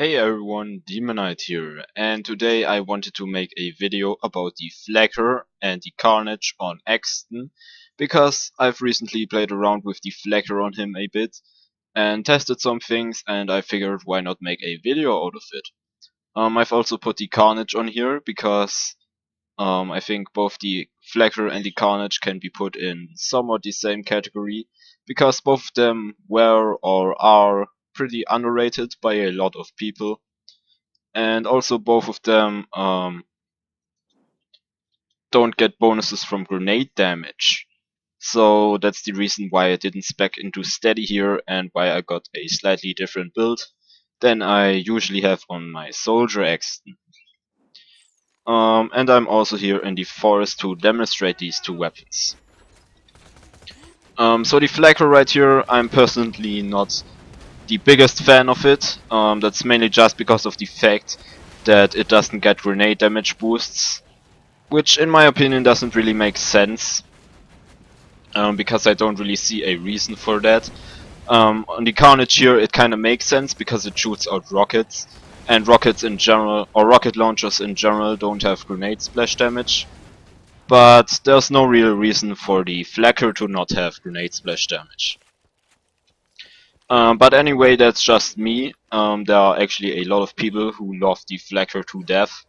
Hey everyone, Demonite here, and today I wanted to make a video about the Flakker and the Carnage on Axton, because I've recently played around with the Flakker on him a bit, and tested some things, and I figured why not make a video out of it. I've also put the Carnage on here, because I think both the Flakker and the Carnage can be put in somewhat the same category, because both of them were or are pretty underrated by a lot of people, and also both of them don't get bonuses from grenade damage. So that's the reason why I didn't spec into steady here and why I got a slightly different build than I usually have on my soldier Axton. And I'm also here in the forest to demonstrate these two weapons. So the Flakker right here, I'm personally not the biggest fan of it. That's mainly just because of the fact that it doesn't get grenade damage boosts, which in my opinion doesn't really make sense, because I don't really see a reason for that. On the Carnage here it kinda makes sense because it shoots out rockets, and rockets in general, or rocket launchers in general, don't have grenade splash damage. But there's no real reason for the Flakker to not have grenade splash damage. But anyway, that's just me. There are actually a lot of people who love the Flakker to death.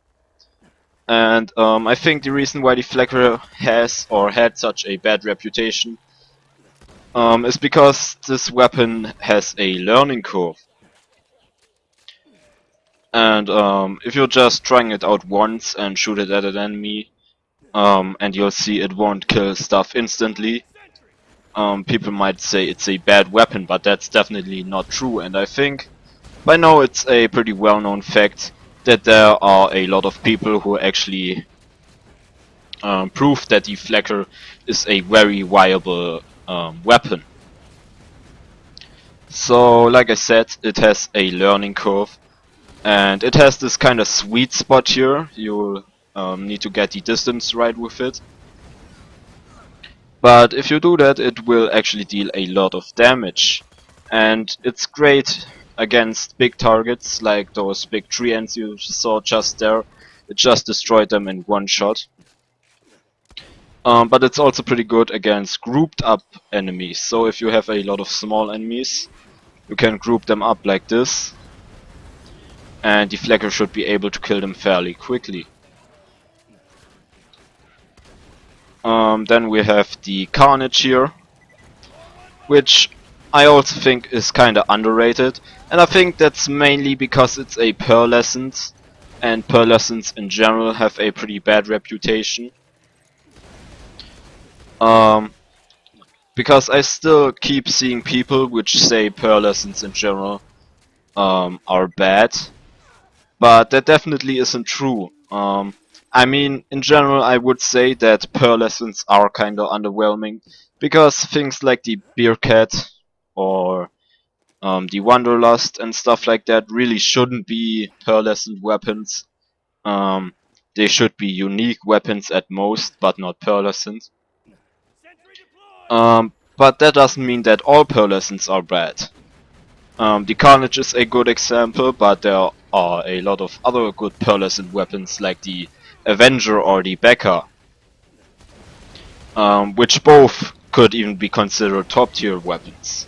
And I think the reason why the Flakker has or had such a bad reputation is because this weapon has a learning curve. And if you're just trying it out once and shoot it at an enemy, and you'll see it won't kill stuff instantly, people might say it's a bad weapon, but that's definitely not true. And I think by now it's a pretty well-known fact that there are a lot of people who actually prove that the Flakker is a very viable weapon. So, like I said, it has a learning curve, and it has this kind of sweet spot here. You'll need to get the distance right with it. But if you do that, it will actually deal a lot of damage, and it's great against big targets like those big tree ants you saw just there. It just destroyed them in one shot. But it's also pretty good against grouped up enemies. So if you have a lot of small enemies, you can group them up like this, and the Flakker should be able to kill them fairly quickly. Then we have the Carnage here, which I also think is kinda underrated, and I think that's mainly because it's a pearlescent, and pearlescents in general have a pretty bad reputation. Because I still keep seeing people which say pearlescents in general are bad, but that definitely isn't true. I mean, in general, I would say that pearlescents are kinda underwhelming, because things like the Bearcat or the Wanderlust and stuff like that really shouldn't be pearlescent weapons. They should be unique weapons at most, but not pearlescent. But that doesn't mean that all pearlescents are bad. The Carnage is a good example, but there are a lot of other good pearlescent weapons like the Avenger or the Becker, which both could even be considered top tier weapons.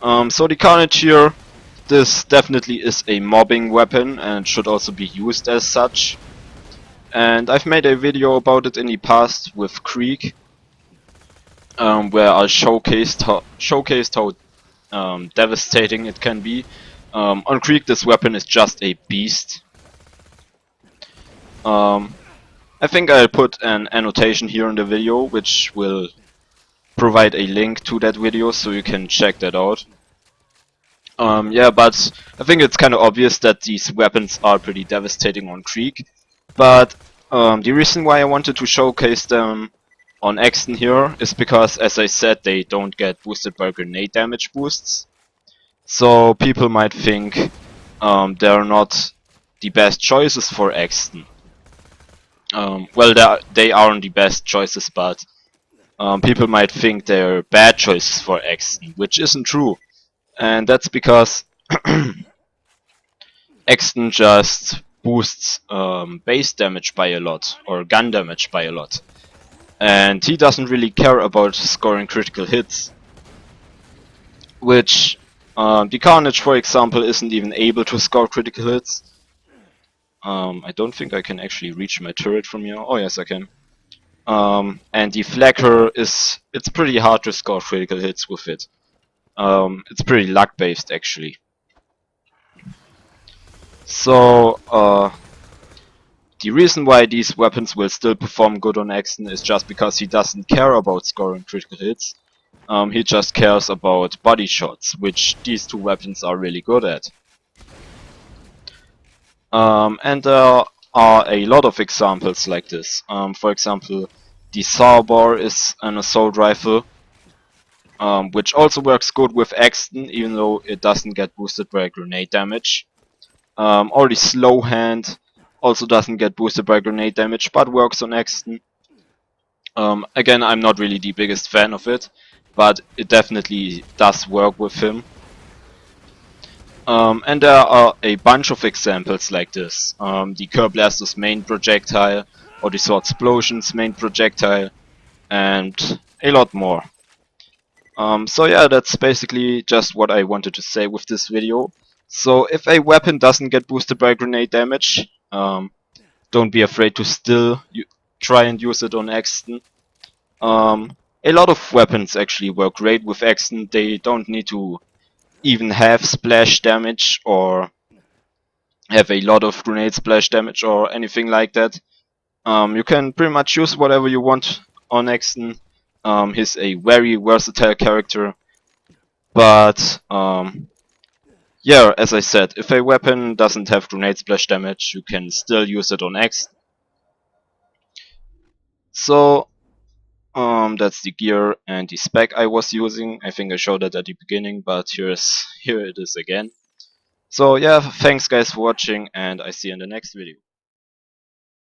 So the Carnage here, this definitely is a mobbing weapon and should also be used as such. And I've made a video about it in the past with Creek, where I showcased how devastating it can be. On Creek, this weapon is just a beast. I think I'll put an annotation here in the video, which will provide a link to that video so you can check that out. Yeah, but I think it's kind of obvious that these weapons are pretty devastating on Creek. But the reason why I wanted to showcase them on Axton here is because, as I said, they don't get boosted by grenade damage boosts. So people might think they're not the best choices for Axton. Well, they aren't the best choices, but people might think they're bad choices for Axton, which isn't true. And that's because Axton just boosts base damage by a lot, or gun damage by a lot. And he doesn't really care about scoring critical hits, which the Carnage, for example, isn't even able to score critical hits. I don't think I can actually reach my turret from here. Oh yes, I can. And the Flakker it's pretty hard to score critical hits with it. It's pretty luck based actually. So the reason why these weapons will still perform good on Axton is just because he doesn't care about scoring critical hits. He just cares about body shots, which these two weapons are really good at. And there are a lot of examples like this. For example, the Sauber is an assault rifle, which also works good with Axton, even though it doesn't get boosted by grenade damage. Or the Slow Hand also doesn't get boosted by grenade damage, but works on Axton. Again, I'm not really the biggest fan of it, but it definitely does work with him. And there are a bunch of examples like this. The Curb Blaster's main projectile, or the Sword Explosion's main projectile, and a lot more. So yeah, that's basically just what I wanted to say with this video. So if a weapon doesn't get boosted by grenade damage, don't be afraid to still try and use it on Axton. A lot of weapons actually work great with Axton. They don't need to even have splash damage or have a lot of grenade splash damage or anything like that. You can pretty much use whatever you want on Axton. He's a very versatile character, but yeah, as I said, if a weapon doesn't have grenade splash damage, you can still use it on Axton. So that's the gear and the spec I was using. I think I showed that at the beginning, but here it is again. So yeah, thanks guys for watching, and I see you in the next video.